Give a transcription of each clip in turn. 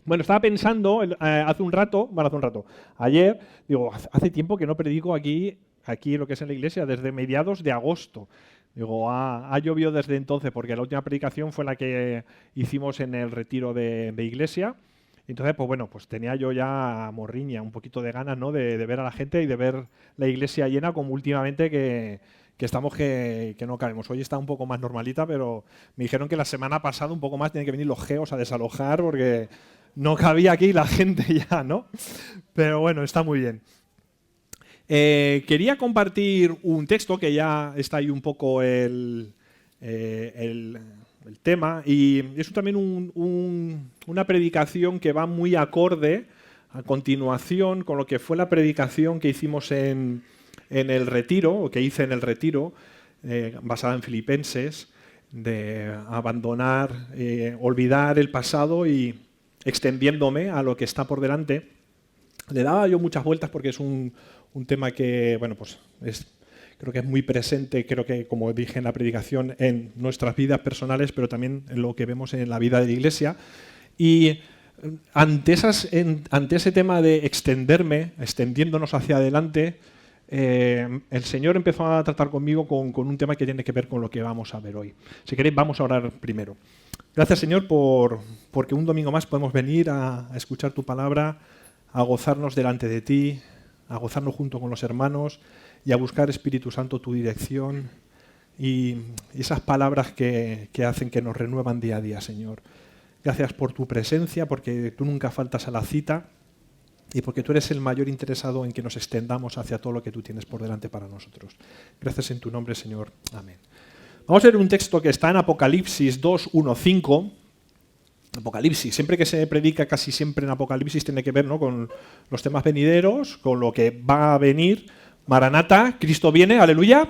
Bueno, estaba pensando ayer, digo, hace tiempo que no predico aquí lo que es en la iglesia, desde mediados de agosto. Digo, ha llovido desde entonces, porque la última predicación fue la que hicimos en el retiro de iglesia. Entonces, pues bueno, pues tenía yo ya morriña, un poquito de ganas, ¿no? De ver a la gente y de ver la iglesia llena como últimamente que estamos que no cabemos. Hoy está un poco más normalita, pero me dijeron que la semana pasada un poco más tienen que venir los geos a desalojar porque no cabía aquí la gente ya, ¿no? Pero bueno, está muy bien. Quería compartir un texto que ya está ahí un poco el tema y es también una predicación que va muy acorde a continuación con lo que fue la predicación que hicimos en el retiro, o que hice en el retiro, basada en Filipenses, de abandonar, olvidar el pasado y extendiéndome a lo que está por delante. Le daba yo muchas vueltas porque es un tema que, bueno, pues creo que es muy presente, creo que, como dije en la predicación, en nuestras vidas personales, pero también en lo que vemos en la vida de la Iglesia. Y ante ese tema de extendiéndonos hacia adelante, el Señor empezó a tratar conmigo con un tema que tiene que ver con lo que vamos a ver hoy. Si queréis, vamos a orar primero. Gracias, Señor, porque un domingo más podemos venir a escuchar tu palabra, a gozarnos delante de ti, a gozarnos junto con los hermanos y a buscar, Espíritu Santo, tu dirección y esas palabras que hacen que nos renuevan día a día, Señor. Gracias por tu presencia, porque tú nunca faltas a la cita y porque tú eres el mayor interesado en que nos extendamos hacia todo lo que tú tienes por delante para nosotros. Gracias en tu nombre, Señor. Amén. Vamos a ver un texto que está en Apocalipsis 2, 1, 5. Apocalipsis, siempre que se predica, casi siempre en Apocalipsis tiene que ver, ¿no?, con los temas venideros, con lo que va a venir. Maranata, Cristo viene, aleluya.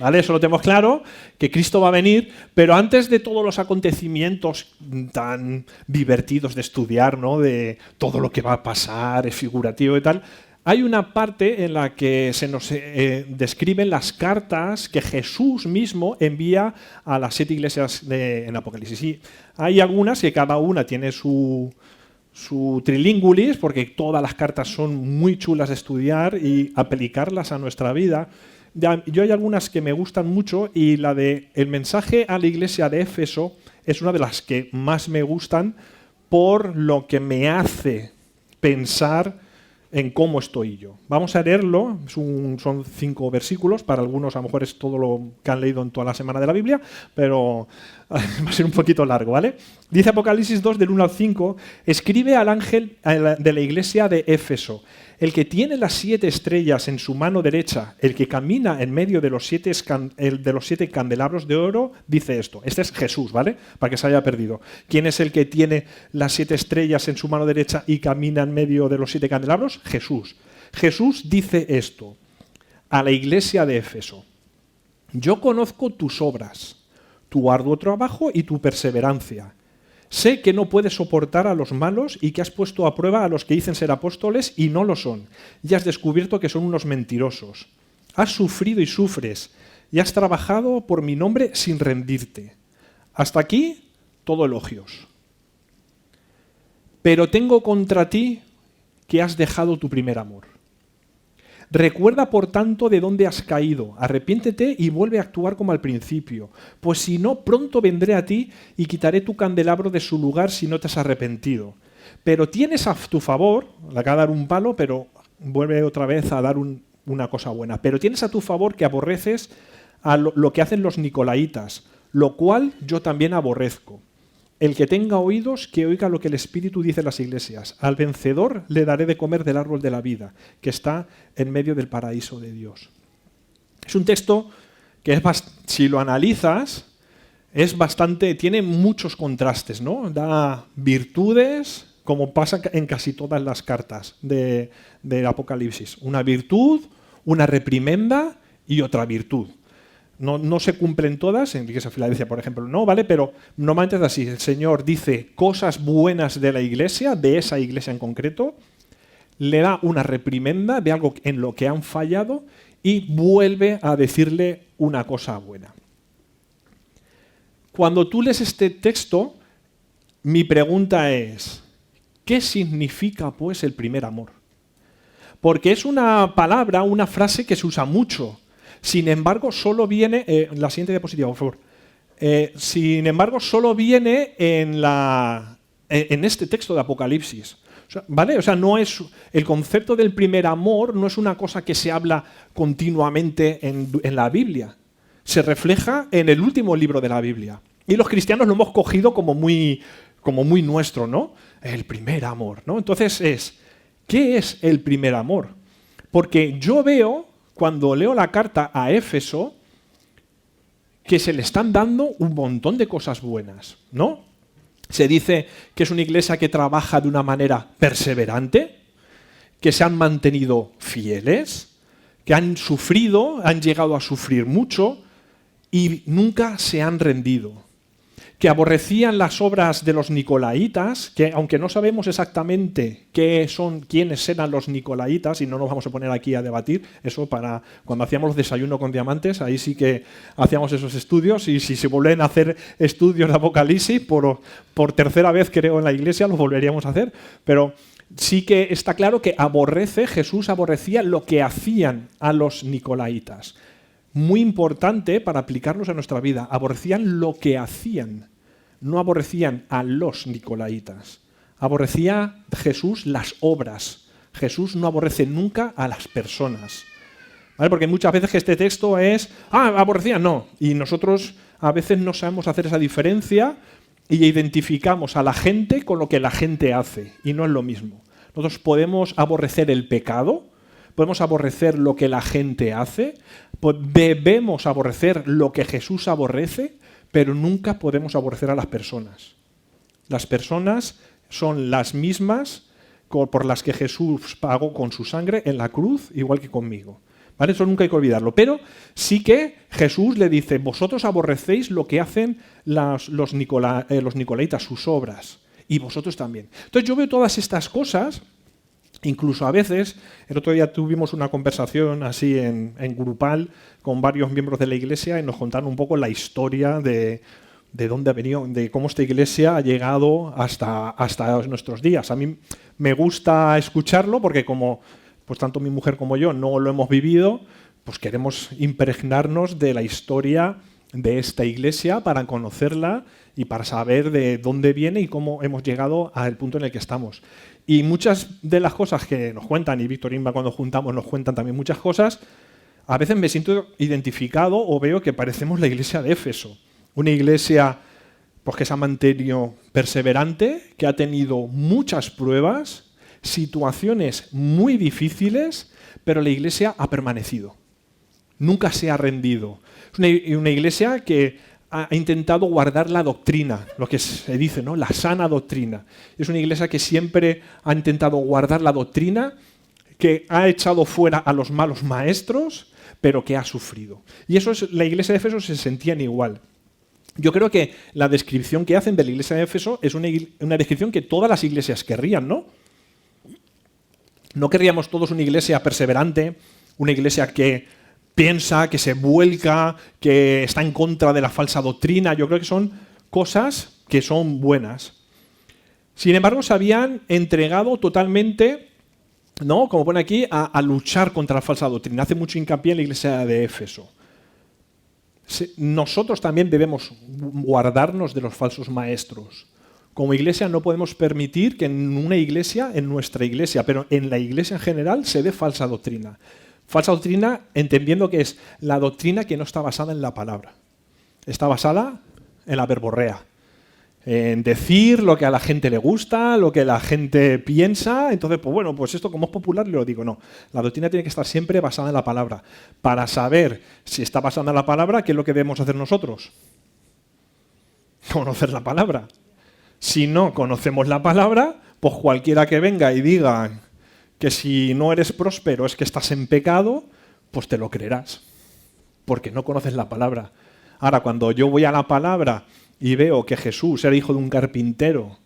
¿Vale? Eso lo tenemos claro, que Cristo va a venir, pero antes de todos los acontecimientos tan divertidos de estudiar, ¿no?, de todo lo que va a pasar, es figurativo y tal, hay una parte en la que se nos describen las cartas que Jesús mismo envía a las 7 iglesias en Apocalipsis. Y hay algunas que cada una tiene su trilíngulis, porque todas las cartas son muy chulas de estudiar y aplicarlas a nuestra vida. Yo hay algunas que me gustan mucho y la de el mensaje a la iglesia de Éfeso es una de las que más me gustan por lo que me hace pensar en cómo estoy yo. Vamos a leerlo, son 5 versículos, para algunos a lo mejor es todo lo que han leído en toda la semana de la Biblia, pero va a ser un poquito largo, ¿vale? Dice Apocalipsis 2, del 1 al 5, escribe al ángel de la iglesia de Éfeso, el que tiene las 7 estrellas en su mano derecha, el que camina en medio de los 7 candelabros de oro, dice esto. Este es Jesús, ¿vale? Para que se haya perdido. ¿Quién es el que tiene las 7 estrellas en su mano derecha y camina en medio de los 7 candelabros? Jesús. Jesús dice esto a la iglesia de Éfeso. Yo conozco tus obras, tu arduo trabajo y tu perseverancia. Sé que no puedes soportar a los malos y que has puesto a prueba a los que dicen ser apóstoles y no lo son. Y has descubierto que son unos mentirosos. Has sufrido y sufres y has trabajado por mi nombre sin rendirte. Hasta aquí, todo elogios. Pero tengo contra ti que has dejado tu primer amor. Recuerda, por tanto, de dónde has caído, arrepiéntete y vuelve a actuar como al principio, pues si no, pronto vendré a ti y quitaré tu candelabro de su lugar si no te has arrepentido. Pero tienes a tu favor, le acaba de dar un palo, pero vuelve otra vez a dar una cosa buena, pero tienes a tu favor que aborreces a lo que hacen los nicolaitas, lo cual yo también aborrezco. El que tenga oídos, que oiga lo que el Espíritu dice a las iglesias. Al vencedor le daré de comer del árbol de la vida, que está en medio del paraíso de Dios. Es un texto que si lo analizas, tiene muchos contrastes, ¿no? Da virtudes, como pasa en casi todas las cartas del Apocalipsis. Una virtud, una reprimenda y otra virtud. No se cumplen todas, en la iglesia de Filadelfia, por ejemplo, no, ¿vale? Pero normalmente es así. El Señor dice cosas buenas de la iglesia, de esa iglesia en concreto, le da una reprimenda de algo en lo que han fallado y vuelve a decirle una cosa buena. Cuando tú lees este texto, mi pregunta es, ¿qué significa pues el primer amor? Porque es una palabra, una frase que se usa mucho. Sin embargo, solo viene, la siguiente diapositiva, por favor. Sin embargo, solo viene en este texto de Apocalipsis. ¿Vale? O sea, no es el concepto del primer amor no es una cosa que se habla continuamente en la Biblia. Se refleja en el último libro de la Biblia. Y los cristianos lo hemos cogido como muy nuestro, ¿no? El primer amor, ¿no? Entonces ¿qué es el primer amor? Porque yo veo, cuando leo la carta a Éfeso, que se le están dando un montón de cosas buenas, ¿no? Se dice que es una iglesia que trabaja de una manera perseverante, que se han mantenido fieles, que han sufrido, han llegado a sufrir mucho y nunca se han rendido. Que aborrecían las obras de los nicolaitas, que aunque no sabemos exactamente quiénes eran los nicolaitas, y no nos vamos a poner aquí a debatir, eso para cuando hacíamos los desayunos con diamantes, ahí sí que hacíamos esos estudios, y si se vuelven a hacer estudios de Apocalipsis, por tercera vez creo en la iglesia, los volveríamos a hacer, pero sí que está claro que Jesús aborrecía lo que hacían a los nicolaitas. Muy importante para aplicarlos a nuestra vida. Aborrecían lo que hacían, no aborrecían a los nicolaitas. Aborrecía Jesús las obras. Jesús no aborrece nunca a las personas. ¿Vale? Porque muchas veces que este texto es, aborrecían, no. Y nosotros a veces no sabemos hacer esa diferencia y identificamos a la gente con lo que la gente hace. Y no es lo mismo. Nosotros podemos aborrecer el pecado, podemos aborrecer lo que la gente hace, debemos aborrecer lo que Jesús aborrece, pero nunca podemos aborrecer a las personas. Las personas son las mismas por las que Jesús pagó con su sangre en la cruz, igual que conmigo. ¿Vale? Eso nunca hay que olvidarlo. Pero sí que Jesús le dice, vosotros aborrecéis lo que hacen los nicolaitas, sus obras, y vosotros también. Entonces yo veo todas estas cosas. Incluso a veces, el otro día tuvimos una conversación así en grupal con varios miembros de la iglesia y nos contaron un poco la historia de dónde ha venido, de cómo esta iglesia ha llegado hasta nuestros días. A mí me gusta escucharlo porque como pues tanto mi mujer como yo no lo hemos vivido, pues queremos impregnarnos de la historia de esta iglesia para conocerla y para saber de dónde viene y cómo hemos llegado al punto en el que estamos. Y muchas de las cosas que nos cuentan, y Víctor Inba cuando juntamos nos cuentan también muchas cosas, a veces me siento identificado o veo que parecemos la iglesia de Éfeso. Una iglesia pues, que se ha mantenido perseverante, que ha tenido muchas pruebas, situaciones muy difíciles, pero la iglesia ha permanecido. Nunca se ha rendido. Es una iglesia que ha intentado guardar la doctrina, lo que se dice, ¿no? La sana doctrina. Es una iglesia que siempre ha intentado guardar la doctrina, que ha echado fuera a los malos maestros, pero que ha sufrido. Y eso es, la iglesia de Éfeso se sentían igual. Yo creo que la descripción que hacen de la iglesia de Éfeso es una descripción que todas las iglesias querrían, ¿no? No querríamos todos una iglesia perseverante, una iglesia que piensa, que se vuelca, que está en contra de la falsa doctrina. Yo creo que son cosas que son buenas. Sin embargo, se habían entregado totalmente, ¿no? Como pone aquí, a luchar contra la falsa doctrina. Hace mucho hincapié en la iglesia de Éfeso. Nosotros también debemos guardarnos de los falsos maestros. Como iglesia no podemos permitir que en una iglesia, en nuestra iglesia, pero en la iglesia en general, se dé falsa doctrina. Falsa doctrina entendiendo que es la doctrina que no está basada en la palabra. Está basada en la verborrea. En decir lo que a la gente le gusta, lo que la gente piensa. Entonces, pues bueno, pues esto como es popular le lo digo. No, la doctrina tiene que estar siempre basada en la palabra. Para saber si está basada en la palabra, ¿qué es lo que debemos hacer nosotros? Conocer la palabra. Si no conocemos la palabra, pues cualquiera que venga y diga que si no eres próspero es que estás en pecado, pues te lo creerás, porque no conoces la palabra. Ahora, cuando yo voy a la palabra y veo que Jesús era hijo de un carpintero,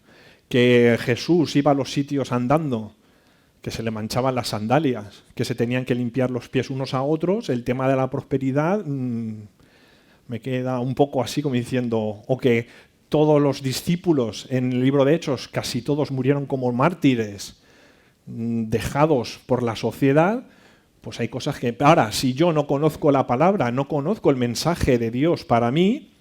que Jesús iba a los sitios andando, que se le manchaban las sandalias, que se tenían que limpiar los pies unos a otros, el tema de la prosperidad me queda un poco así como diciendo, o que todos los discípulos en el libro de Hechos, casi todos murieron como mártires, dejados por la sociedad, pues hay cosas que... Ahora, si yo no conozco la palabra, no conozco el mensaje de Dios para mí,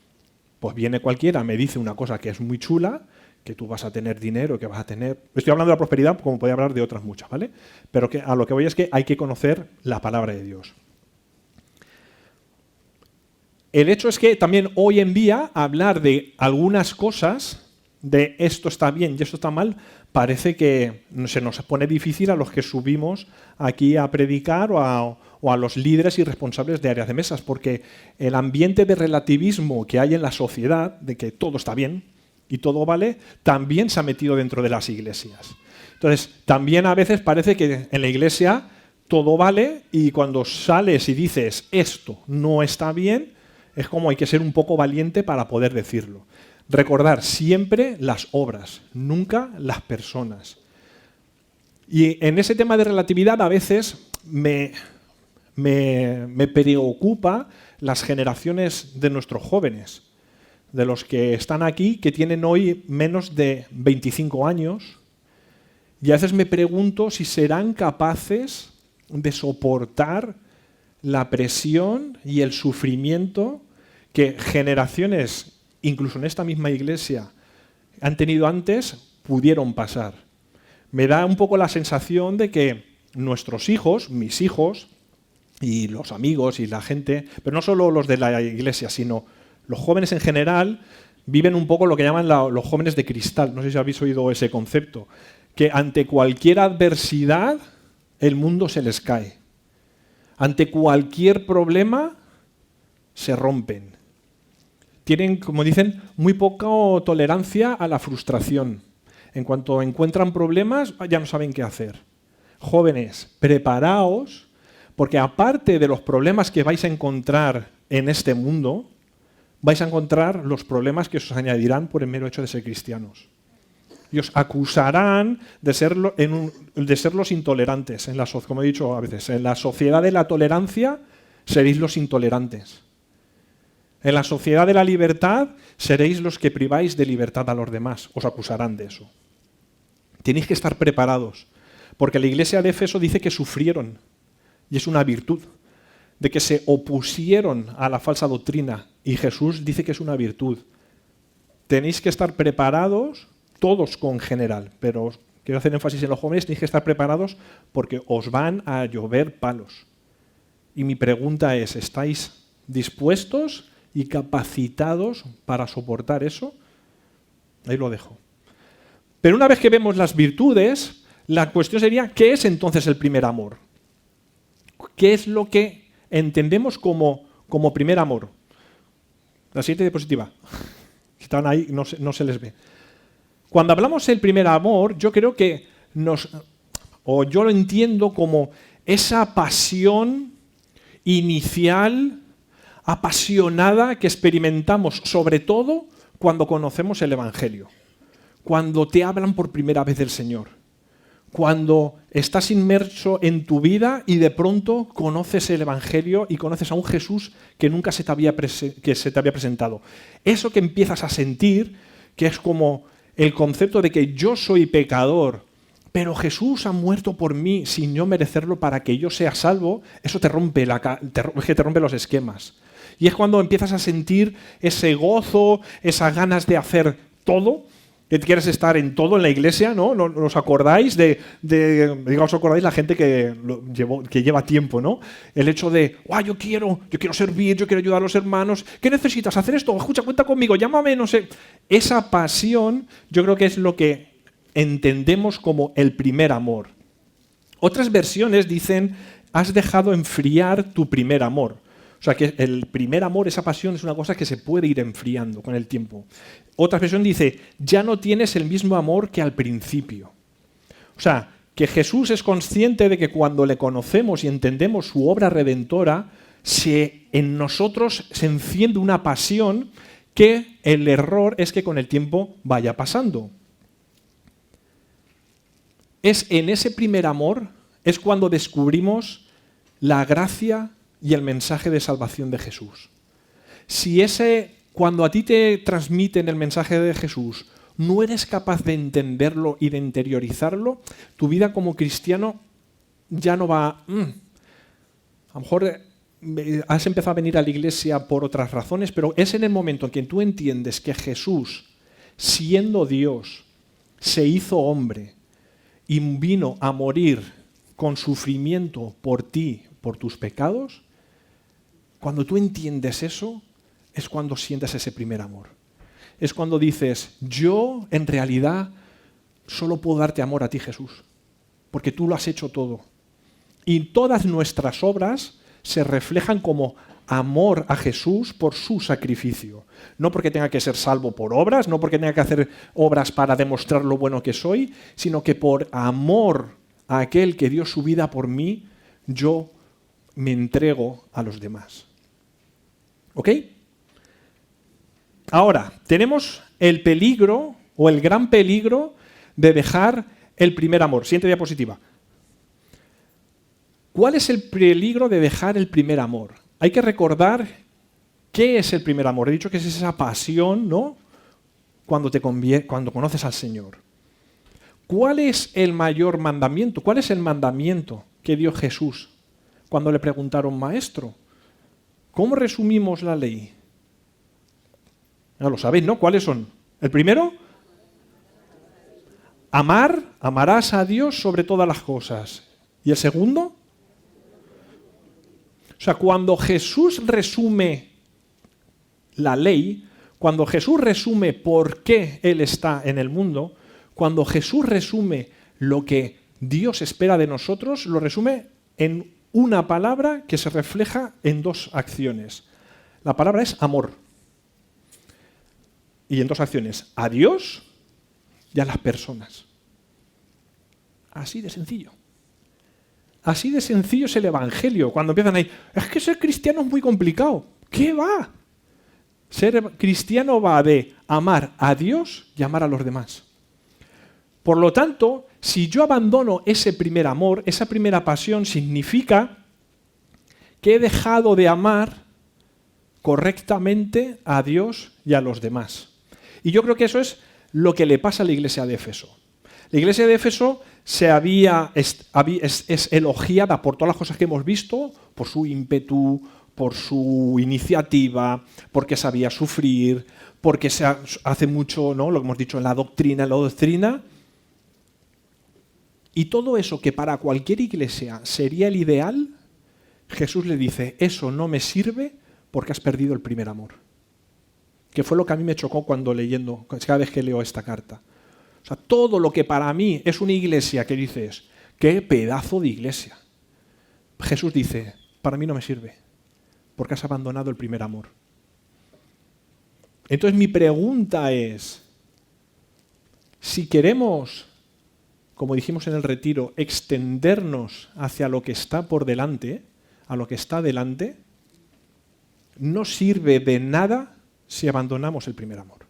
pues viene cualquiera, me dice una cosa que es muy chula, que tú vas a tener dinero, que vas a tener... Estoy hablando de la prosperidad como podría hablar de otras muchas, ¿vale? Pero a lo que voy es que hay que conocer la palabra de Dios. El hecho es que también hoy en día hablar de algunas cosas, de esto está bien y esto está mal, parece que se nos pone difícil a los que subimos aquí a predicar o a los líderes y responsables de áreas de mesas, porque el ambiente de relativismo que hay en la sociedad, de que todo está bien y todo vale, también se ha metido dentro de las iglesias. Entonces, también a veces parece que en la iglesia todo vale y cuando sales y dices esto no está bien, es como hay que ser un poco valiente para poder decirlo. Recordar siempre las obras, nunca las personas. Y en ese tema de relatividad a veces me preocupa las generaciones de nuestros jóvenes, de los que están aquí, que tienen hoy menos de 25 años, y a veces me pregunto si serán capaces de soportar la presión y el sufrimiento que generaciones, incluso en esta misma iglesia, han tenido antes, pudieron pasar. Me da un poco la sensación de que nuestros hijos, mis hijos, y los amigos y la gente, pero no solo los de la iglesia, sino los jóvenes en general, viven un poco lo que llaman los jóvenes de cristal. No sé si habéis oído ese concepto. Que ante cualquier adversidad, el mundo se les cae. Ante cualquier problema, se rompen. Tienen, como dicen, muy poca tolerancia a la frustración. En cuanto encuentran problemas, ya no saben qué hacer. Jóvenes, preparaos, porque aparte de los problemas que vais a encontrar en este mundo, vais a encontrar los problemas que os añadirán por el mero hecho de ser cristianos. Y os acusarán de ser los intolerantes. Como he dicho a veces, en la sociedad de la tolerancia seréis los intolerantes. En la sociedad de la libertad seréis los que priváis de libertad a los demás. Os acusarán de eso. Tenéis que estar preparados, porque la iglesia de Éfeso dice que sufrieron, y es una virtud, de que se opusieron a la falsa doctrina, y Jesús dice que es una virtud. Tenéis que estar preparados, todos con general, pero quiero hacer énfasis en los jóvenes, tenéis que estar preparados porque os van a llover palos. Y mi pregunta es, ¿estáis dispuestos y capacitados para soportar eso? Ahí lo dejo. Pero una vez que vemos las virtudes, la cuestión sería, ¿qué es entonces el primer amor? ¿Qué es lo que entendemos como primer amor? La siguiente diapositiva. Están ahí, no se les ve. Cuando hablamos del primer amor, yo creo que yo lo entiendo como esa pasión inicial, apasionada que experimentamos, sobre todo cuando conocemos el Evangelio. Cuando te hablan por primera vez del Señor. Cuando estás inmerso en tu vida y de pronto conoces el Evangelio y conoces a un Jesús que nunca se te había presentado. Eso que empiezas a sentir, que es como el concepto de que yo soy pecador, pero Jesús ha muerto por mí sin yo merecerlo para que yo sea salvo, eso te rompe los esquemas. Y es cuando empiezas a sentir ese gozo, esas ganas de hacer todo, que quieres estar en todo en la iglesia, ¿no? ¿Os acordáis os acordáis la gente que lleva tiempo, ¿no? El hecho de, yo quiero servir, yo quiero ayudar a los hermanos. ¿Qué necesitas? ¿Hacer esto? Escucha, cuenta conmigo, llámame, no sé. Esa pasión yo creo que es lo que entendemos como el primer amor. Otras versiones dicen, has dejado enfriar tu primer amor. O sea, que el primer amor, esa pasión, es una cosa que se puede ir enfriando con el tiempo. Otra versión dice, ya no tienes el mismo amor que al principio. O sea, que Jesús es consciente de que cuando le conocemos y entendemos su obra redentora, en nosotros se enciende una pasión que el error es que con el tiempo vaya pasando. Es en ese primer amor, es cuando descubrimos la gracia y el mensaje de salvación de Jesús. Si ese cuando a ti te transmiten el mensaje de Jesús, no eres capaz de entenderlo y de interiorizarlo, tu vida como cristiano ya no va... A lo mejor has empezado a venir a la iglesia por otras razones, pero es en el momento en que tú entiendes que Jesús, siendo Dios, se hizo hombre y vino a morir con sufrimiento por ti, por tus pecados. Cuando tú entiendes eso, es cuando sientes ese primer amor. Es cuando dices, yo en realidad solo puedo darte amor a ti, Jesús, porque tú lo has hecho todo. Y todas nuestras obras se reflejan como amor a Jesús por su sacrificio. No porque tenga que ser salvo por obras, no porque tenga que hacer obras para demostrar lo bueno que soy, sino que por amor a aquel que dio su vida por mí, yo me entrego a los demás. ¿Ok? Ahora, tenemos el peligro o el gran peligro de dejar el primer amor. Siguiente diapositiva. ¿Cuál es el peligro de dejar el primer amor? Hay que recordar qué es el primer amor. He dicho que es esa pasión, ¿no? Cuando conoces al Señor. ¿Cuál es el mayor mandamiento? ¿Cuál es el mandamiento que dio Jesús cuando le preguntaron, maestro, ¿cómo resumimos la ley? Ya lo sabéis, ¿no? ¿Cuáles son? El primero, amarás a Dios sobre todas las cosas. ¿Y el segundo? O sea, cuando Jesús resume la ley, cuando Jesús resume por qué Él está en el mundo, cuando Jesús resume lo que Dios espera de nosotros, lo resume en una palabra que se refleja en dos acciones. La palabra es amor. Y en dos acciones, a Dios y a las personas. Así de sencillo. Así de sencillo es el Evangelio. Cuando empiezan ahí, es que ser cristiano es muy complicado. ¿Qué va? Ser cristiano va de amar a Dios y amar a los demás. Por lo tanto, si yo abandono ese primer amor, esa primera pasión, significa que he dejado de amar correctamente a Dios y a los demás. Y yo creo que eso es lo que le pasa a la iglesia de Éfeso. La iglesia de Éfeso es elogiada por todas las cosas que hemos visto, por su ímpetu, por su iniciativa, porque sabía sufrir, porque se hace mucho, ¿no? Lo que hemos dicho en la doctrina. Y todo eso que para cualquier iglesia sería el ideal, Jesús le dice, eso no me sirve porque has perdido el primer amor. Que fue lo que a mí me chocó cada vez que leo esta carta. O sea, todo lo que para mí es una iglesia que dices, qué pedazo de iglesia. Jesús dice, para mí no me sirve, porque has abandonado el primer amor. Entonces mi pregunta es, si queremos, como dijimos en el retiro, extendernos hacia lo que está por delante, a lo que está delante, no sirve de nada si abandonamos el primer amor.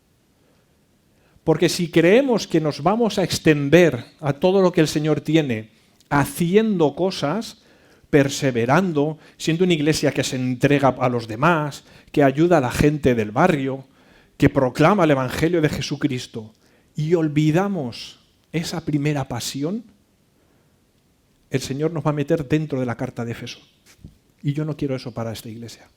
Porque si creemos que nos vamos a extender a todo lo que el Señor tiene, haciendo cosas, perseverando, siendo una iglesia que se entrega a los demás, que ayuda a la gente del barrio, que proclama el Evangelio de Jesucristo, y olvidamos esa primera pasión, el Señor nos va a meter dentro de la carta de Éfeso. Y yo no quiero eso para esta iglesia.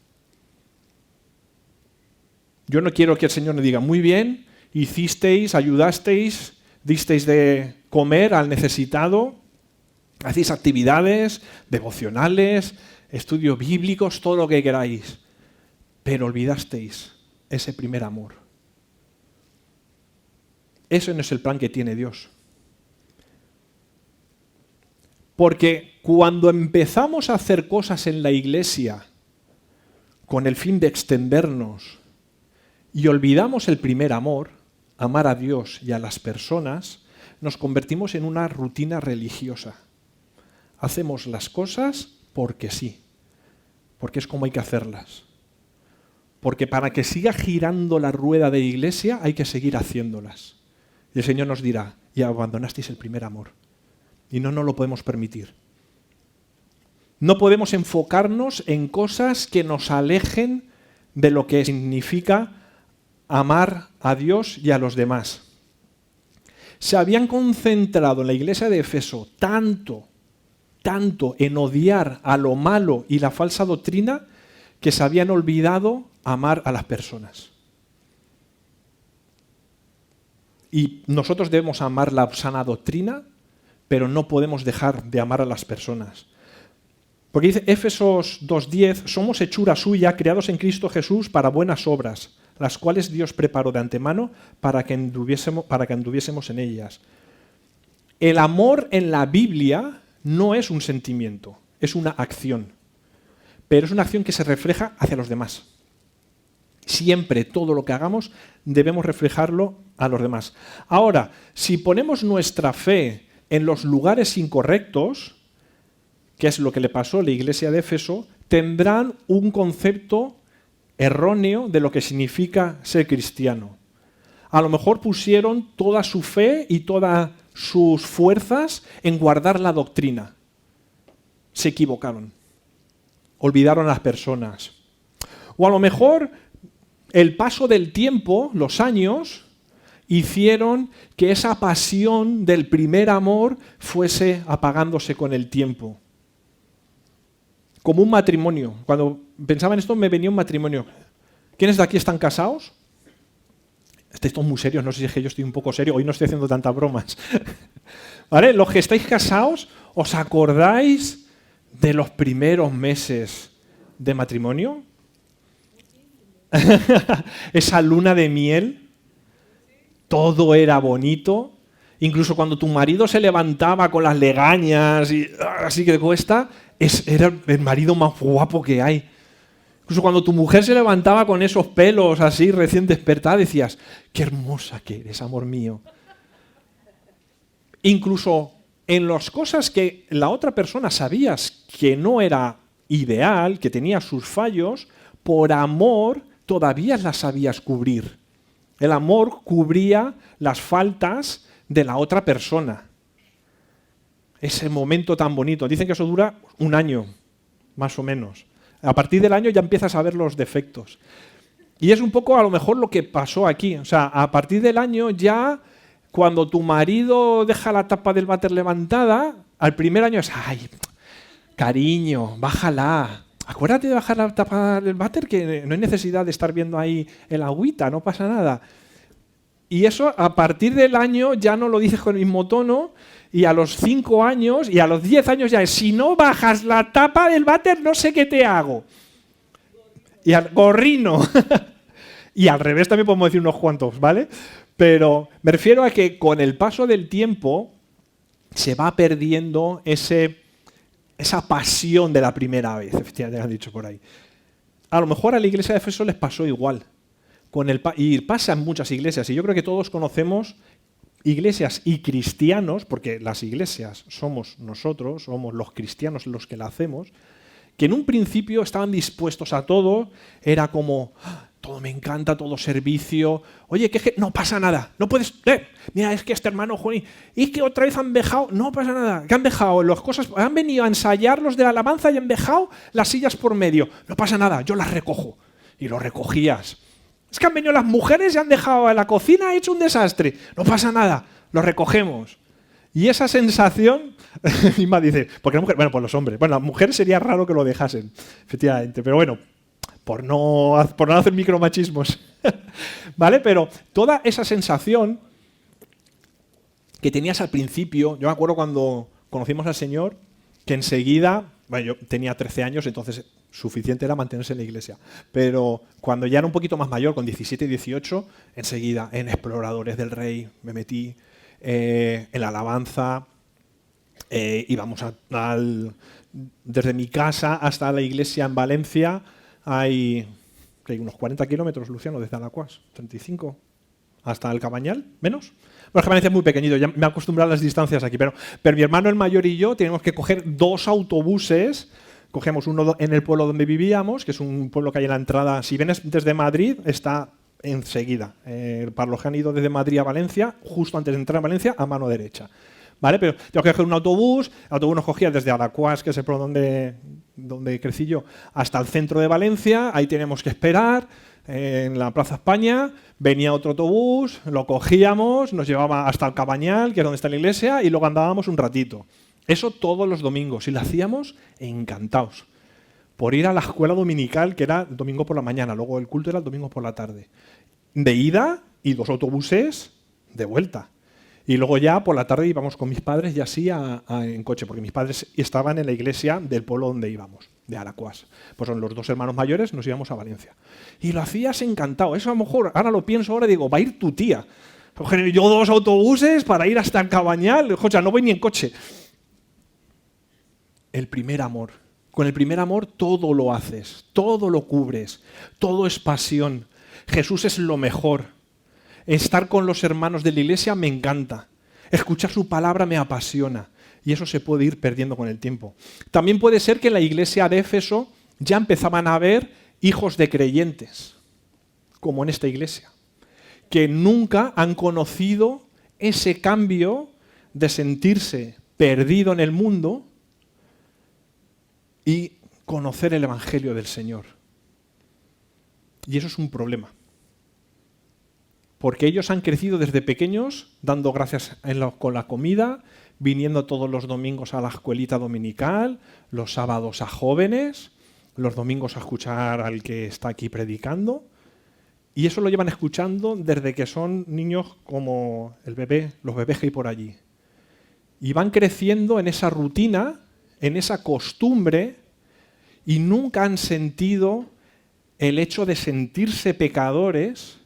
Yo no quiero que el Señor me diga, muy bien, hicisteis, ayudasteis, disteis de comer al necesitado, hacéis actividades devocionales, estudios bíblicos, todo lo que queráis, pero olvidasteis ese primer amor. Ese no es el plan que tiene Dios. Porque cuando empezamos a hacer cosas en la iglesia con el fin de extendernos y olvidamos el primer amor, amar a Dios y a las personas, nos convertimos en una rutina religiosa. Hacemos las cosas porque sí, porque es como hay que hacerlas. Porque para que siga girando la rueda de la iglesia hay que seguir haciéndolas. Y el Señor nos dirá, y abandonasteis el primer amor. Y no nos lo podemos permitir. No podemos enfocarnos en cosas que nos alejen de lo que significa amar a Dios y a los demás. Se habían concentrado en la iglesia de Éfeso tanto en odiar a lo malo y la falsa doctrina que se habían olvidado amar a las personas. Y nosotros debemos amar la sana doctrina, pero no podemos dejar de amar a las personas. Porque dice Éfesos 2:10, somos hechura suya, creados en Cristo Jesús para buenas obras, las cuales Dios preparó de antemano para que anduviésemos en ellas. El amor en la Biblia no es un sentimiento, es una acción. Pero es una acción que se refleja hacia los demás. Siempre, todo lo que hagamos, debemos reflejarlo a los demás. Ahora, si ponemos nuestra fe en los lugares incorrectos, que es lo que le pasó a la iglesia de Éfeso, tendrán un concepto erróneo de lo que significa ser cristiano. A lo mejor pusieron toda su fe y todas sus fuerzas en guardar la doctrina. Se equivocaron. Olvidaron a las personas. O a lo mejor el paso del tiempo, los años, hicieron que esa pasión del primer amor fuese apagándose con el tiempo. Como un matrimonio. Cuando pensaba en esto me venía un matrimonio. ¿Quiénes de aquí están casados? Estáis todos muy serios, no sé si es que yo estoy un poco serio, hoy no estoy haciendo tantas bromas. ¿Vale? Los que estáis casados, ¿os acordáis de los primeros meses de matrimonio? Esa luna de miel, todo era bonito. Incluso cuando tu marido se levantaba con las legañas y así que cuesta, era el marido más guapo que hay. Incluso cuando tu mujer se levantaba con esos pelos así recién despertada, decías, qué hermosa que eres, amor mío. Incluso en las cosas que la otra persona sabías que no era ideal, que tenía sus fallos, por amor todavía las sabías cubrir. El amor cubría las faltas de la otra persona. Ese momento tan bonito. Dicen que eso dura un año, más o menos. A partir del año ya empiezas a ver los defectos. Y es un poco a lo mejor lo que pasó aquí. O sea, a partir del año ya, cuando tu marido deja la tapa del váter levantada, al primer año es, ay, cariño, bájala. Acuérdate de bajar la tapa del váter, que no hay necesidad de estar viendo ahí el agüita, no pasa nada. Y eso a partir del año ya no lo dices con el mismo tono, y a los 5 años y a los 10 años ya es, si no bajas la tapa del váter no sé qué te hago. Y al gorrino. Y al revés también podemos decir unos cuantos, ¿vale? Pero me refiero a que con el paso del tiempo se va perdiendo esa pasión de la primera vez, efectivamente, han dicho por ahí. A lo mejor a la iglesia de Éfeso les pasó igual. Y pasa en muchas iglesias, y yo creo que todos conocemos iglesias y cristianos, porque las iglesias somos nosotros, somos los cristianos los que la hacemos, que en un principio estaban dispuestos a todo, era como, todo me encanta, todo servicio, oye, que es que no pasa nada, no puedes, mira, es que este hermano Juan, y que otra vez han dejado, no pasa nada, que han dejado las cosas, han venido a ensayar los de la alabanza y han dejado las sillas por medio, no pasa nada, yo las recojo, y lo recogías. Es que han venido las mujeres y han dejado en la cocina hecho un desastre. No pasa nada, lo recogemos. Y esa sensación, misma dice, porque la mujer, bueno, pues los hombres, bueno, las mujeres sería raro que lo dejasen, efectivamente, pero bueno, por no hacer micromachismos, ¿vale? Pero toda esa sensación que tenías al principio, yo me acuerdo cuando conocimos al Señor, que enseguida, bueno, yo tenía 13 años, entonces suficiente era mantenerse en la iglesia. Pero cuando ya era un poquito más mayor, con 17 y 18, enseguida en Exploradores del Rey me metí, en la alabanza, íbamos desde mi casa hasta la iglesia en Valencia, hay unos 40 kilómetros, Luciano, desde Alacuas, 35, hasta el Cabañal, menos. Bueno, es que Valencia es muy pequeñito, ya me he acostumbrado a las distancias aquí, pero mi hermano el mayor y yo tenemos que coger 2 autobuses. Cogemos uno en el pueblo donde vivíamos, que es un pueblo que hay en la entrada. Si vienes desde Madrid, está enseguida. Para los que han ido desde Madrid a Valencia, justo antes de entrar a Valencia, a mano derecha. ¿Vale? Pero tengo que coger un autobús. El autobús nos cogía desde Alacuas, que es el pueblo donde crecí yo, hasta el centro de Valencia. Ahí tenemos que esperar. en la Plaza España, venía otro autobús, lo cogíamos, nos llevaba hasta el Cabañal, que es donde está la iglesia, y luego andábamos un ratito. Eso todos los domingos, y lo hacíamos encantados por ir a la escuela dominical, que era el domingo por la mañana, luego el culto era el domingo por la tarde. De ida y 2 autobuses de vuelta. Y luego ya por la tarde íbamos con mis padres y así en coche, porque mis padres estaban en la iglesia del pueblo donde íbamos, de Alacuás. Pues son los 2 hermanos mayores, nos íbamos a Valencia. Y lo hacías encantado. Eso a lo mejor, ahora lo pienso, ahora digo, va a ir tu tía. Yo 2 autobuses para ir hasta el Cabañal, o sea, no voy ni en coche. El primer amor. Con el primer amor todo lo haces, todo lo cubres, todo es pasión. Jesús es lo mejor. Estar con los hermanos de la iglesia me encanta. Escuchar su palabra me apasiona. Y eso se puede ir perdiendo con el tiempo. También puede ser que en la iglesia de Éfeso ya empezaban a haber hijos de creyentes, como en esta iglesia, que nunca han conocido ese cambio de sentirse perdido en el mundo y conocer el Evangelio del Señor. Y eso es un problema. Porque ellos han crecido desde pequeños dando gracias con la comida, viniendo todos los domingos a la escuelita dominical, los sábados a jóvenes, los domingos a escuchar al que está aquí predicando. Y eso lo llevan escuchando desde que son niños como los bebés que hay por allí. Y van creciendo en esa rutina, en esa costumbre, y nunca han sentido el hecho de sentirse pecadores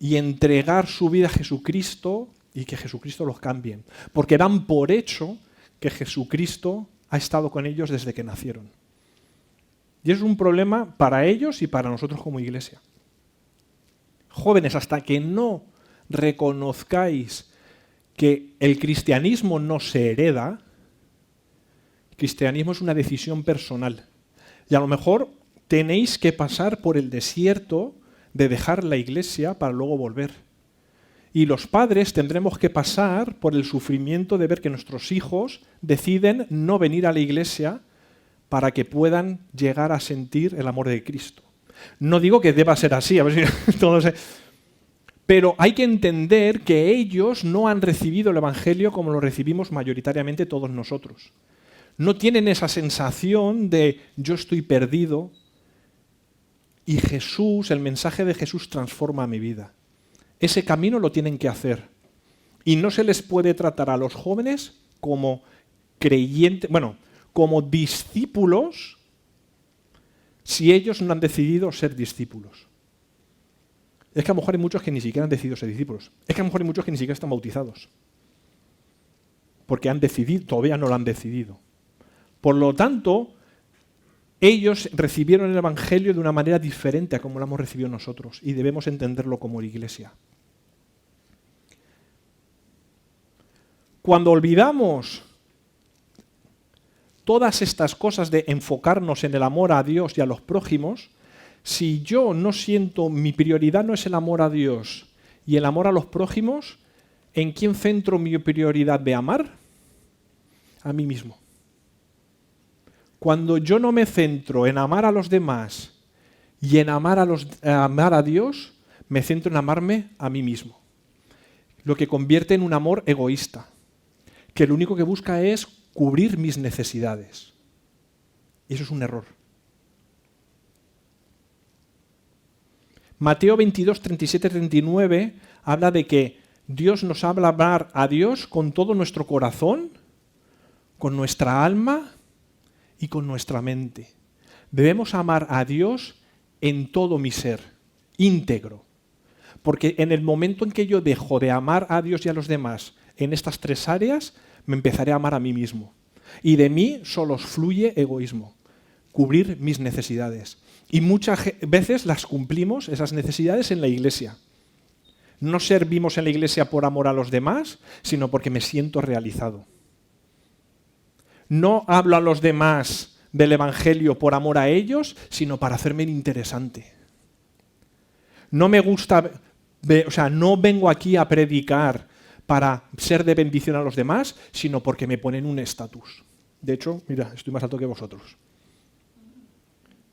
y entregar su vida a Jesucristo y que Jesucristo los cambie. Porque dan por hecho que Jesucristo ha estado con ellos desde que nacieron. Y eso es un problema para ellos y para nosotros como iglesia. Jóvenes, hasta que no reconozcáis que el cristianismo no se hereda, el cristianismo es una decisión personal. Y a lo mejor tenéis que pasar por el desierto de dejar la iglesia para luego volver. Y los padres tendremos que pasar por el sufrimiento de ver que nuestros hijos deciden no venir a la iglesia para que puedan llegar a sentir el amor de Cristo. No digo que deba ser así, a ver si todo se... Pero hay que entender que ellos no han recibido el Evangelio como lo recibimos mayoritariamente todos nosotros. No tienen esa sensación de yo estoy perdido y Jesús, el mensaje de Jesús transforma mi vida. Ese camino lo tienen que hacer. Y no se les puede tratar a los jóvenes como creyentes, como discípulos si ellos no han decidido ser discípulos. Es que a lo mejor hay muchos que ni siquiera han decidido ser discípulos. Es que a lo mejor hay muchos que ni siquiera están bautizados. Porque han decidido, todavía no lo han decidido. Por lo tanto, ellos recibieron el Evangelio de una manera diferente a como lo hemos recibido nosotros. Y debemos entenderlo como iglesia. Cuando olvidamos todas estas cosas de enfocarnos en el amor a Dios y a los prójimos, si yo no siento, mi prioridad no es el amor a Dios y el amor a los prójimos, ¿en quién centro mi prioridad de amar? A mí mismo. Cuando yo no me centro en amar a los demás y en amar a Dios, me centro en amarme a mí mismo. Lo que convierte en un amor egoísta, que lo único que busca es cubrir mis necesidades. Y eso es un error. Mateo 22, 37, 39 habla de que Dios nos habla amar a Dios con todo nuestro corazón, con nuestra alma y con nuestra mente. Debemos amar a Dios en todo mi ser, íntegro. Porque en el momento en que yo dejo de amar a Dios y a los demás en estas 3 áreas, me empezaré a amar a mí mismo. Y de mí solo fluye egoísmo, cubrir mis necesidades. Y muchas veces las cumplimos, esas necesidades, en la iglesia. No servimos en la iglesia por amor a los demás, sino porque me siento realizado. No hablo a los demás del Evangelio por amor a ellos, sino para hacerme el interesante. No me gusta, no vengo aquí a predicar para ser de bendición a los demás, sino porque me ponen un estatus. De hecho, mira, estoy más alto que vosotros.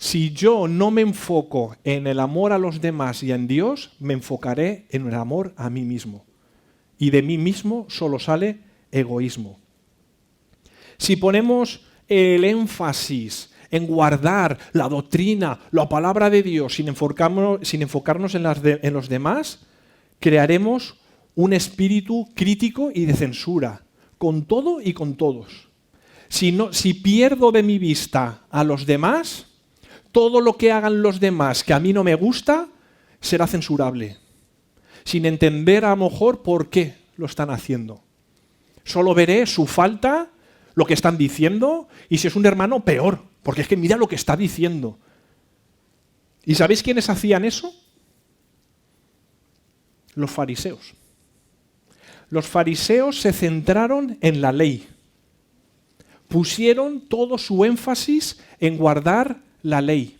Si yo no me enfoco en el amor a los demás y en Dios, me enfocaré en el amor a mí mismo. Y de mí mismo solo sale egoísmo. Si ponemos el énfasis en guardar la doctrina, la palabra de Dios, sin enfocarnos en los demás, crearemos un espíritu crítico y de censura, con todo y con todos. Si pierdo de mi vista a los demás, todo lo que hagan los demás que a mí no me gusta será censurable, sin entender a lo mejor por qué lo están haciendo. Solo veré su falta, lo que están diciendo, y si es un hermano, peor, porque es que mira lo que está diciendo. ¿Y sabéis quiénes hacían eso? Los fariseos. Los fariseos se centraron en la ley. Pusieron todo su énfasis en guardar la ley,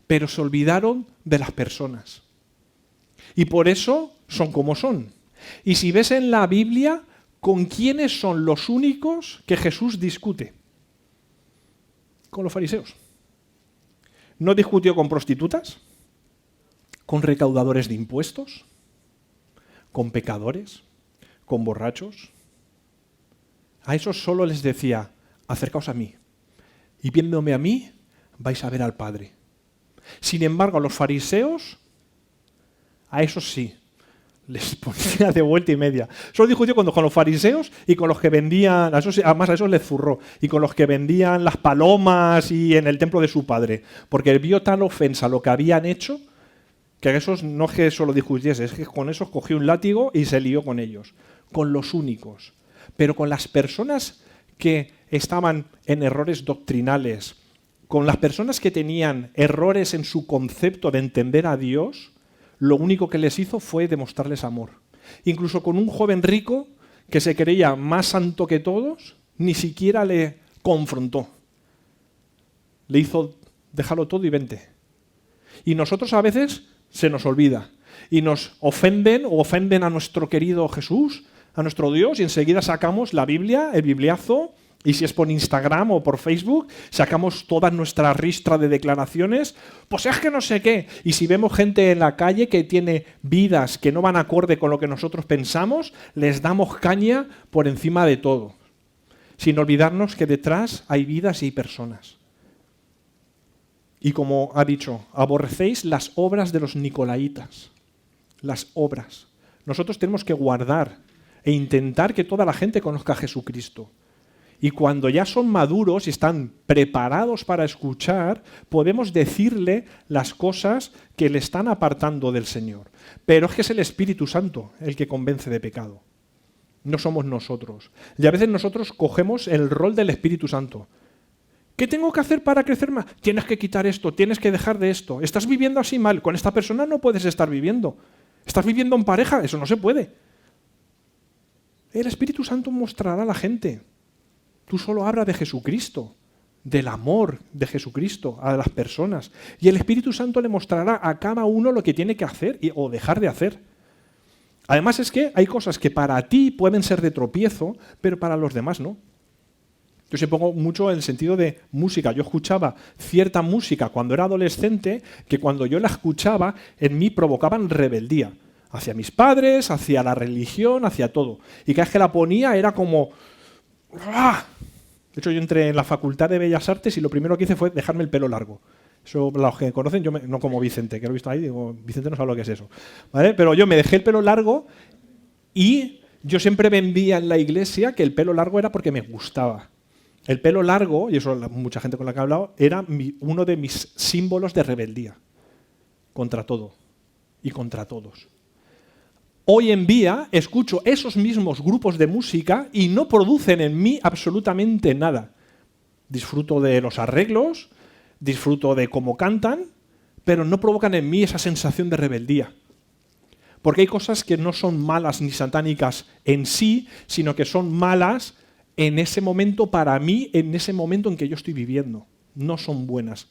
pero se olvidaron de las personas. Y por eso son como son. Y si ves en la Biblia, ¿con quiénes son los únicos que Jesús discute? Con los fariseos. No discutió con prostitutas, con recaudadores de impuestos, con pecadores, con borrachos. A esos solo les decía, acercaos a mí, y viéndome a mí, vais a ver al Padre. Sin embargo, a los fariseos, a esos sí, les ponía de vuelta y media. Solo discutió con los fariseos y con los que vendían, además a esos les zurró, y con los que vendían las palomas y en el templo de su padre, porque vio tal ofensa lo que habían hecho, que a esos no es que solo discutiese, es que con esos cogió un látigo y se lió con ellos, con los únicos. Pero con las personas que estaban en errores doctrinales, con las personas que tenían errores en su concepto de entender a Dios, lo único que les hizo fue demostrarles amor. Incluso con un joven rico que se creía más santo que todos, ni siquiera le confrontó. Le hizo, déjalo todo y vente. Y nosotros a veces se nos olvida y nos ofenden o ofenden a nuestro querido Jesús, a nuestro Dios, y enseguida sacamos la Biblia, el bibliazo, y si es por Instagram o por Facebook, sacamos toda nuestra ristra de declaraciones, pues es que no sé qué. Y si vemos gente en la calle que tiene vidas que no van acorde con lo que nosotros pensamos, les damos caña por encima de todo, sin olvidarnos que detrás hay vidas y hay personas. Y como ha dicho, aborrecéis las obras de los nicolaitas, las obras. Nosotros tenemos que guardar e intentar que toda la gente conozca a Jesucristo. Y cuando ya son maduros y están preparados para escuchar, podemos decirle las cosas que le están apartando del Señor. Pero es que es el Espíritu Santo el que convence de pecado. No somos nosotros. Y a veces nosotros cogemos el rol del Espíritu Santo. ¿Qué tengo que hacer para crecer más? Tienes que quitar esto, tienes que dejar de esto. Estás viviendo así mal. Con esta persona no puedes estar viviendo. Estás viviendo en pareja, eso no se puede. El Espíritu Santo mostrará a la gente. Tú solo habla de Jesucristo, del amor de Jesucristo a las personas. Y el Espíritu Santo le mostrará a cada uno lo que tiene que hacer o dejar de hacer. Además es que hay cosas que para ti pueden ser de tropiezo, pero para los demás no. Yo se pongo mucho en el sentido de música. Yo escuchaba cierta música cuando era adolescente que cuando yo la escuchaba en mí provocaban rebeldía. Hacia mis padres, hacia la religión, hacia todo. Y cada vez que la ponía era como... ¡ah! De hecho, yo entré en la Facultad de Bellas Artes y lo primero que hice fue dejarme el pelo largo. Eso, los que me conocen, no como Vicente, que lo he visto ahí, digo, Vicente no sabe lo que es eso. ¿Vale? Pero yo me dejé el pelo largo y yo siempre vendía en la iglesia que el pelo largo era porque me gustaba. El pelo largo, y eso mucha gente con la que he hablado, era uno de mis símbolos de rebeldía contra todo y contra todos. Hoy en día escucho esos mismos grupos de música y no producen en mí absolutamente nada. Disfruto de los arreglos, disfruto de cómo cantan, pero no provocan en mí esa sensación de rebeldía. Porque hay cosas que no son malas ni satánicas en sí, sino que son malas en ese momento para mí, en ese momento en que yo estoy viviendo. No son buenas.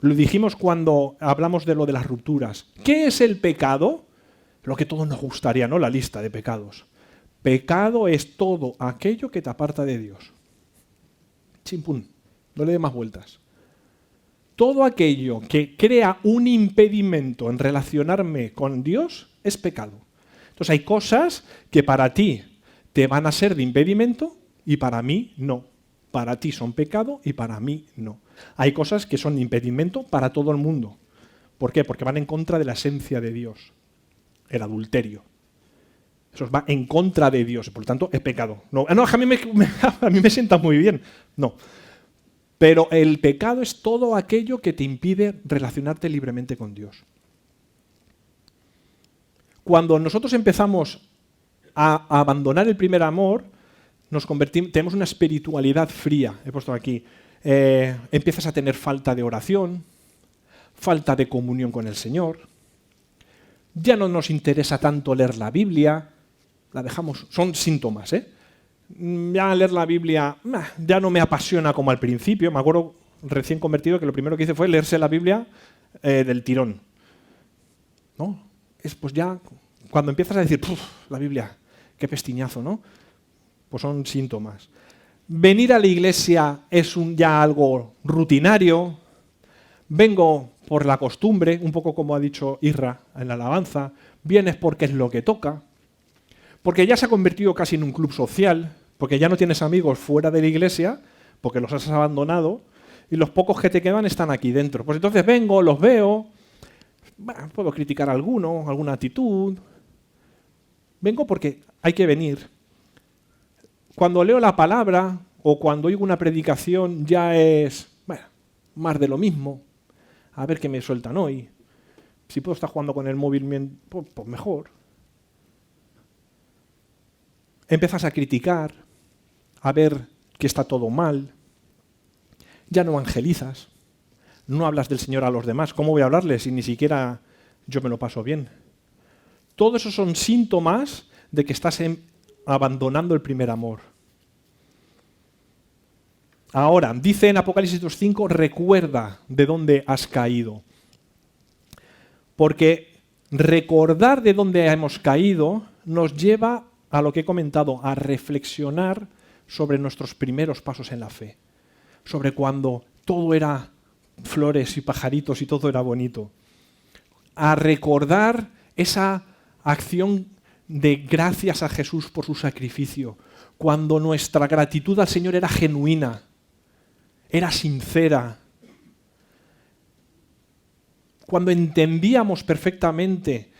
Lo dijimos cuando hablamos de lo de las rupturas. ¿Qué es el pecado? Lo que todos nos gustaría, ¿no? La lista de pecados. Pecado es todo aquello que te aparta de Dios. Chimpún, no le dé más vueltas. todo aquello que crea un impedimento en relacionarme con Dios es pecado. Entonces hay cosas que para ti te van a ser de impedimento y para mí no. Para ti son pecado y para mí no. Hay cosas que son de impedimento para todo el mundo. ¿Por qué? Porque van en contra de la esencia de Dios. El adulterio. Eso va en contra de Dios, por lo tanto es pecado. No, a mí me sienta muy bien. No. Pero el pecado es todo aquello que te impide relacionarte libremente con Dios. Cuando nosotros empezamos a abandonar el primer amor, tenemos una espiritualidad fría. He puesto aquí. Empiezas a tener falta de oración, falta de comunión con el Señor. Ya no nos interesa tanto leer la Biblia. La dejamos. Son síntomas, ¿eh? Ya leer la Biblia ya no me apasiona como al principio. Me acuerdo recién convertido que lo primero que hice fue leerse la Biblia del tirón. ¿No? Pues ya cuando empiezas a decir, la Biblia, qué pestiñazo, ¿no? Pues son síntomas. Venir a la iglesia es ya algo rutinario. Vengo por la costumbre, un poco como ha dicho Isra en la alabanza. Vienes porque es lo que toca. Porque ya se ha convertido casi en un club social, porque ya no tienes amigos fuera de la iglesia, porque los has abandonado, y los pocos que te quedan están aquí dentro. Pues entonces vengo, los veo, puedo criticar a alguna actitud. Vengo porque hay que venir. Cuando leo la palabra o cuando oigo una predicación ya es más de lo mismo. A ver qué me sueltan hoy. Si puedo estar jugando con el móvil, pues mejor. Empiezas a criticar, a ver que está todo mal. Ya no evangelizas. No hablas del Señor a los demás. ¿Cómo voy a hablarles si ni siquiera yo me lo paso bien? Todo eso son síntomas de que estás abandonando el primer amor. Ahora, dice en Apocalipsis 2:5, recuerda de dónde has caído. Porque recordar de dónde hemos caído nos lleva a lo que he comentado, a reflexionar sobre nuestros primeros pasos en la fe. Sobre cuando todo era flores y pajaritos y todo era bonito. A recordar esa acción de gracias a Jesús por su sacrificio. Cuando nuestra gratitud al Señor era genuina, era sincera. Cuando entendíamos perfectamente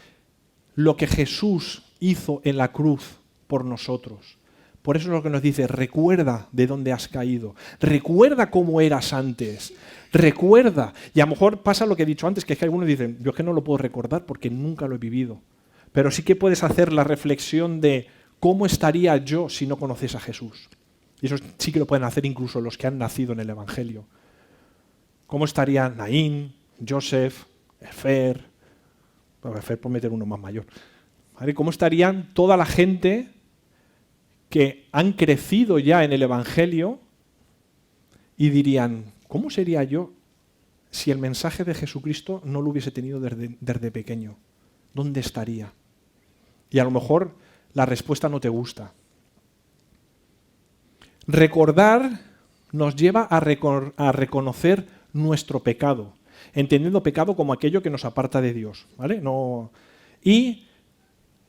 lo que Jesús hizo en la cruz por nosotros. Por eso es lo que nos dice, recuerda de dónde has caído. Recuerda cómo eras antes. Recuerda. Y a lo mejor pasa lo que he dicho antes, que es que algunos dicen, yo es que no lo puedo recordar porque nunca lo he vivido. Pero sí que puedes hacer la reflexión de cómo estaría yo si no conoces a Jesús. Y eso sí que lo pueden hacer incluso los que han nacido en el Evangelio. ¿Cómo estaría Naín, Joseph, Efer? Bueno, Efer por meter uno más mayor. ¿Vale? ¿Cómo estarían toda la gente que han crecido ya en el Evangelio y dirían, ¿cómo sería yo si el mensaje de Jesucristo no lo hubiese tenido desde pequeño? ¿Dónde estaría? Y a lo mejor la respuesta no te gusta. Recordar nos lleva a reconocer nuestro pecado, entendiendo pecado como aquello que nos aparta de Dios, ¿vale? Y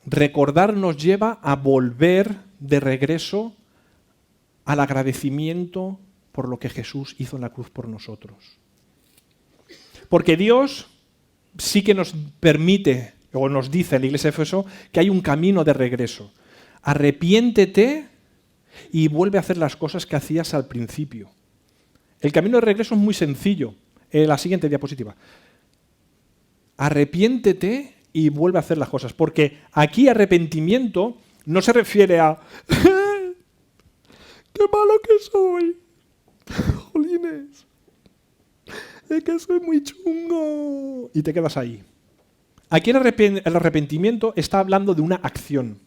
recordar nos lleva a volver de regreso al agradecimiento por lo que Jesús hizo en la cruz por nosotros. Porque Dios sí que nos permite, o nos dice en la iglesia de Éfeso, que hay un camino de regreso. Arrepiéntete y vuelve a hacer las cosas que hacías al principio. El camino de regreso es muy sencillo. La siguiente diapositiva. Arrepiéntete y vuelve a hacer las cosas. Porque aquí arrepentimiento no se refiere a ¡qué malo que soy! ¡Jolines! Es que soy muy chungo. Y te quedas ahí. Aquí el arrepentimiento está hablando de una acción.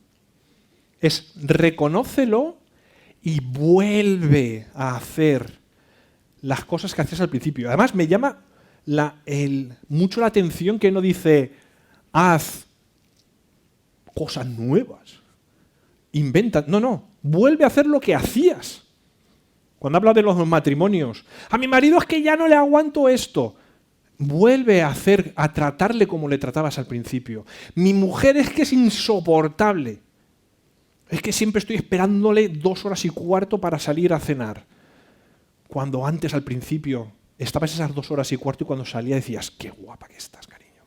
Es reconócelo y vuelve a hacer las cosas que hacías al principio. Además, me llama mucho la atención que no dice haz cosas nuevas, inventa. No, vuelve a hacer lo que hacías. Cuando habla de los matrimonios, a mi marido es que ya no le aguanto esto. Vuelve a tratarle como le tratabas al principio. Mi mujer es que es insoportable. Es que siempre estoy esperándole 2 horas y cuarto para salir a cenar. Cuando antes, al principio, estabas esas 2 horas y cuarto y cuando salía decías, qué guapa que estás, cariño.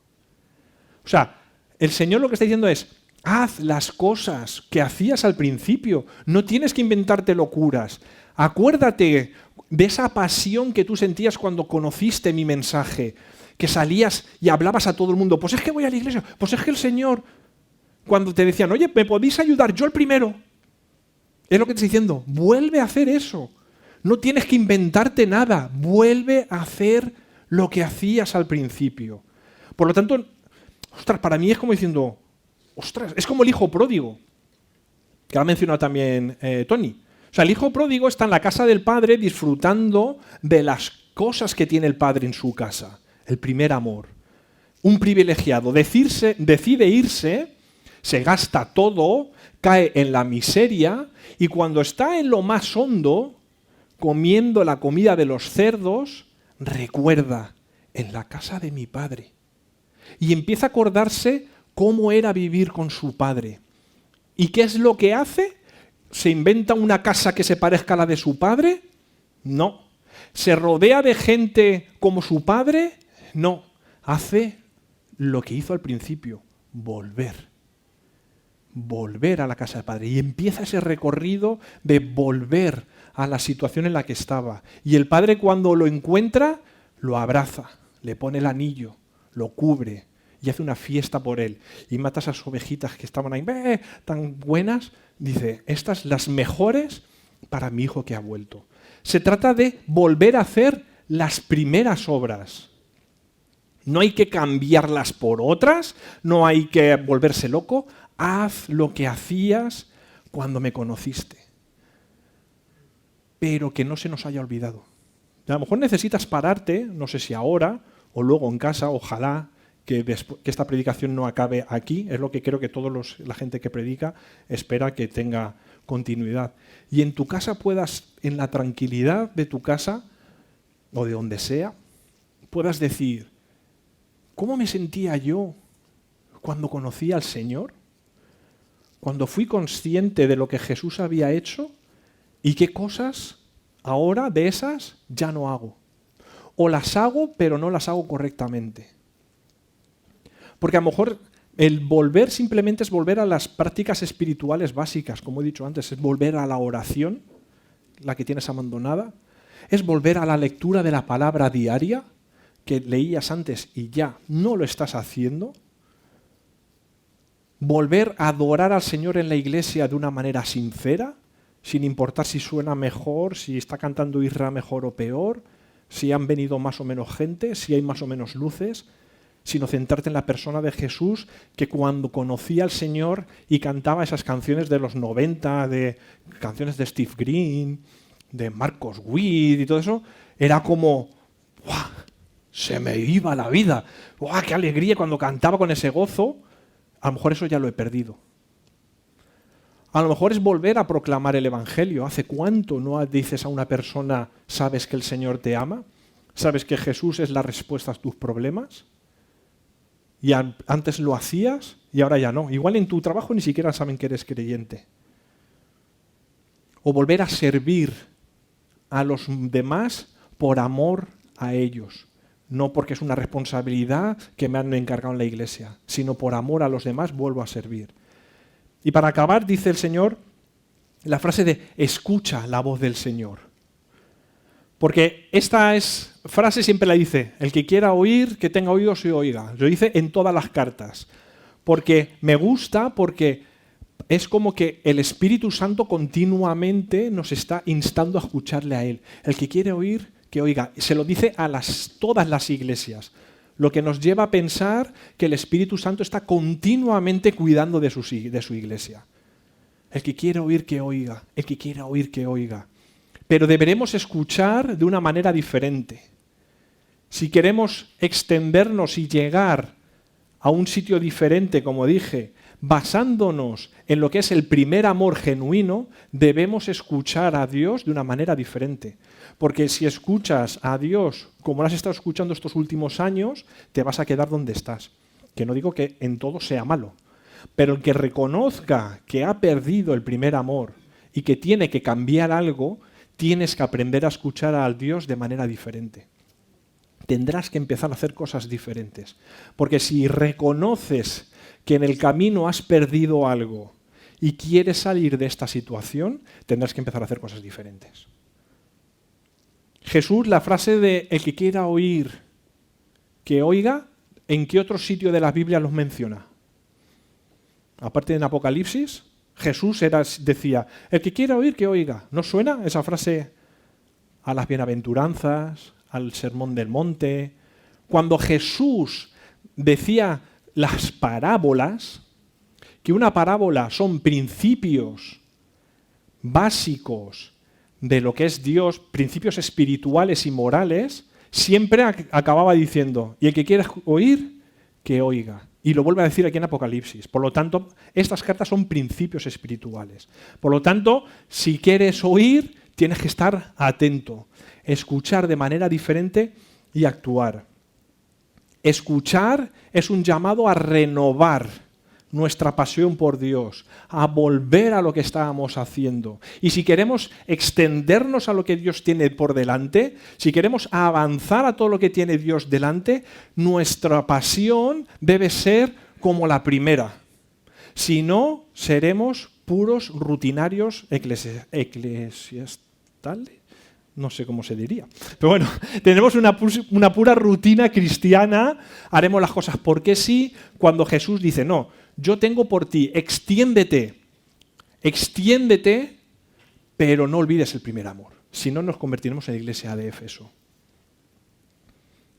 O sea, el Señor lo que está diciendo es, haz las cosas que hacías al principio. No tienes que inventarte locuras. Acuérdate de esa pasión que tú sentías cuando conociste mi mensaje, que salías y hablabas a todo el mundo. Pues es que voy a la iglesia, pues es que el Señor, cuando te decían, oye, ¿me podéis ayudar? Yo el primero. Es lo que te estoy diciendo, vuelve a hacer eso. No tienes que inventarte nada, vuelve a hacer lo que hacías al principio. Por lo tanto, ostras, para mí es como diciendo, ostras, es como el hijo pródigo, que ha mencionado también Tony. O sea, el hijo pródigo está en la casa del padre disfrutando de las cosas que tiene el padre en su casa. El primer amor. Un privilegiado. Decide irse, se gasta todo, cae en la miseria y cuando está en lo más hondo, comiendo la comida de los cerdos, recuerda, en la casa de mi padre. Y empieza a acordarse cómo era vivir con su padre. ¿Y qué es lo que hace? ¿Se inventa una casa que se parezca a la de su padre? No. ¿Se rodea de gente como su padre? No. Hace lo que hizo al principio, volver. Volver a la casa del padre. Y empieza ese recorrido de volver a la situación en la que estaba. Y el padre cuando lo encuentra, lo abraza, le pone el anillo, lo cubre y hace una fiesta por él. Y mata a esas ovejitas que estaban ahí tan buenas. Dice, estas las mejores para mi hijo que ha vuelto. Se trata de volver a hacer las primeras obras. No hay que cambiarlas por otras, no hay que volverse loco. Haz lo que hacías cuando me conociste. Pero que no se nos haya olvidado. A lo mejor necesitas pararte, no sé si ahora o luego en casa, ojalá que esta predicación no acabe aquí, es lo que creo que la gente que predica espera que tenga continuidad. Y en tu casa puedas, en la tranquilidad de tu casa, o de donde sea, puedas decir, ¿cómo me sentía yo cuando conocí al Señor? Cuando fui consciente de lo que Jesús había hecho y qué cosas ahora de esas ya no hago. O las hago, pero no las hago correctamente. Porque a lo mejor el volver simplemente es volver a las prácticas espirituales básicas, como he dicho antes, es volver a la oración, la que tienes abandonada, es volver a la lectura de la palabra diaria, que leías antes y ya no lo estás haciendo, volver a adorar al Señor en la iglesia de una manera sincera, sin importar si suena mejor, si está cantando Isra mejor o peor, si han venido más o menos gente, si hay más o menos luces, sino centrarte en la persona de Jesús, que cuando conocía al Señor y cantaba esas canciones de los 90, de canciones de Steve Green, de Marcos Witt y todo eso, era como, ¡guau!, se me iba la vida, ¡guau!, qué alegría cuando cantaba con ese gozo. A lo mejor eso ya lo he perdido. A lo mejor es volver a proclamar el Evangelio. ¿Hace cuánto no dices a una persona, sabes que el Señor te ama? ¿Sabes que Jesús es la respuesta a tus problemas? Y antes lo hacías y ahora ya no. Igual en tu trabajo ni siquiera saben que eres creyente. O volver a servir a los demás por amor a ellos. No porque es una responsabilidad que me han encargado en la iglesia, sino por amor a los demás vuelvo a servir. Y para acabar, dice el Señor, la frase de escucha la voz del Señor. Porque esta frase siempre la dice, el que quiera oír, que tenga oídos y oiga. Lo dice en todas las cartas. Porque me gusta, porque es como que el Espíritu Santo continuamente nos está instando a escucharle a Él. El que quiere oír, que oiga. Se lo dice a todas las iglesias. Lo que nos lleva a pensar que el Espíritu Santo está continuamente cuidando de su iglesia. El que quiere oír, que oiga. El que quiera oír, que oiga. Pero deberemos escuchar de una manera diferente. Si queremos extendernos y llegar a un sitio diferente, como dije, basándonos en lo que es el primer amor genuino, debemos escuchar a Dios de una manera diferente. Porque si escuchas a Dios como lo has estado escuchando estos últimos años, te vas a quedar donde estás. Que no digo que en todo sea malo, pero el que reconozca que ha perdido el primer amor y que tiene que cambiar algo, tienes que aprender a escuchar a Dios de manera diferente. Tendrás que empezar a hacer cosas diferentes. Porque si reconoces que en el camino has perdido algo y quieres salir de esta situación, tendrás que empezar a hacer cosas diferentes. Jesús, la frase de el que quiera oír, que oiga, ¿en qué otro sitio de la Biblia los menciona? Aparte en Apocalipsis, Jesús decía, el que quiera oír, que oiga. ¿No suena esa frase a las bienaventuranzas, al sermón del monte? Cuando Jesús decía las parábolas, que una parábola son principios básicos de lo que es Dios, principios espirituales y morales, siempre acababa diciendo, y el que quiera oír, que oiga. Y lo vuelve a decir aquí en Apocalipsis. Por lo tanto, estas cartas son principios espirituales. Por lo tanto, si quieres oír, tienes que estar atento, escuchar de manera diferente y actuar. Escuchar es un llamado a renovar nuestra pasión por Dios, a volver a lo que estábamos haciendo. Y si queremos extendernos a lo que Dios tiene por delante, si queremos avanzar a todo lo que tiene Dios delante, nuestra pasión debe ser como la primera. Si no, seremos puros rutinarios eclesiastales. No sé cómo se diría. Pero bueno, tenemos una pura rutina cristiana, haremos las cosas porque sí, cuando Jesús dice, no, yo tengo por ti, extiéndete, pero no olvides el primer amor. Si no, nos convertiremos en la iglesia de Éfeso.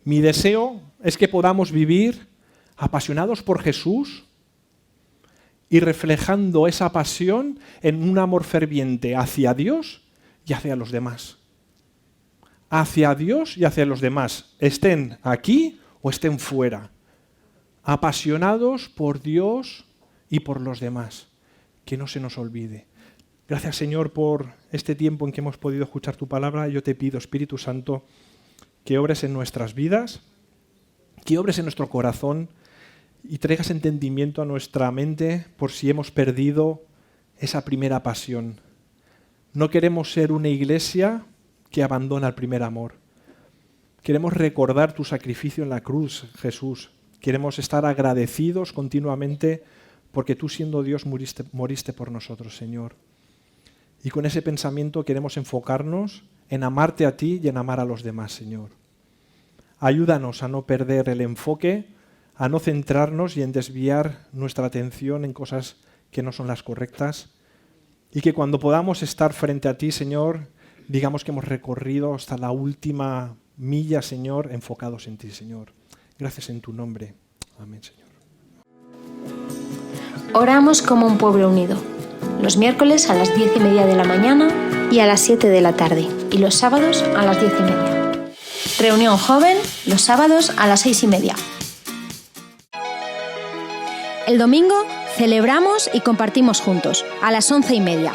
Mi deseo es que podamos vivir apasionados por Jesús y reflejando esa pasión en un amor ferviente hacia Dios y hacia los demás. Hacia Dios y hacia los demás, estén aquí o estén fuera. Apasionados por Dios y por los demás. Que no se nos olvide. Gracias, Señor, por este tiempo en que hemos podido escuchar tu palabra. Yo te pido, Espíritu Santo, que obres en nuestras vidas, que obres en nuestro corazón y traigas entendimiento a nuestra mente por si hemos perdido esa primera pasión. No queremos ser una iglesia que abandona el primer amor. Queremos recordar tu sacrificio en la cruz, Jesús. Queremos estar agradecidos continuamente porque tú, siendo Dios, moriste por nosotros, Señor. Y con ese pensamiento queremos enfocarnos en amarte a ti y en amar a los demás, Señor. Ayúdanos a no perder el enfoque, a no centrarnos y en desviar nuestra atención en cosas que no son las correctas. Y que cuando podamos estar frente a ti, Señor, digamos que hemos recorrido hasta la última milla, Señor, enfocados en ti, Señor. Gracias en tu nombre. Amén, Señor. Oramos como un pueblo unido. Los miércoles a las 10:30 de la mañana y a las 7 de la tarde. y los sábados a las 10:30. Reunión joven los sábados a las 6:30. El domingo celebramos y compartimos juntos a las 11:30.